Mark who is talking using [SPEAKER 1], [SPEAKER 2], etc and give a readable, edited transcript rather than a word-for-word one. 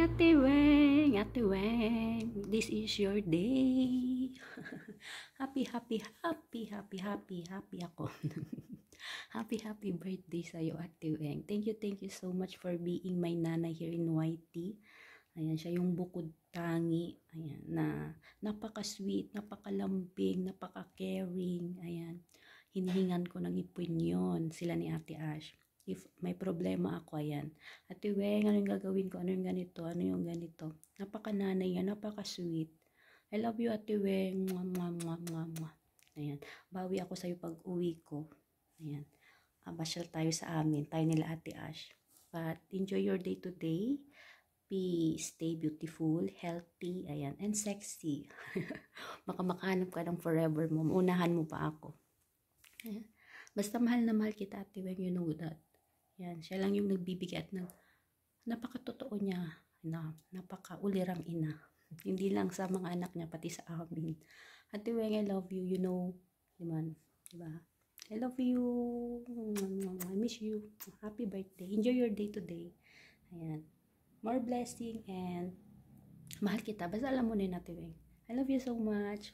[SPEAKER 1] Ate Weng, this is your day. Happy ako. Happy birthday sa'yo, Ate Weng. Thank you so much for being my nanay here in YT. Ayan, siya yung bukod tangi. Ayan, na napaka-sweet, napaka-lambing, napaka-caring. Ayan, hinihingan ko ng ipon yun, sila ni Ate Ash. If may problema ako, ayan. Ate Weng, ano yung gagawin ko? Ano yung ganito? Ano yung ganito? Napaka-nanay yan, napaka-sweet. I love you, Ate Weng. Mwah, mwah, mwah, mwah, mwah. Ayan. Bawi ako sa'yo pag uwi ko. Ayan. Basyal tayo sa amin. Tayo nila Ate Ash. But enjoy your day today. Stay beautiful, healthy, ayan, and sexy. Baka makahanap ka ng forever mo. Unahan mo pa ako. Ayan. Basta mahal na mahal kita, Ate Weng, you know that. Yan, siya lang yung nagbibigay at napakatotoo niya, napaka-ulirang ina. Hindi lang sa mga anak niya, pati sa amin. Ate Weng, I love you, you know, diba? I love you, I miss you, happy birthday, enjoy your day today. Ayan, more blessing and mahal kita, basta alam mo na yun, Ate Weng. I love you so much.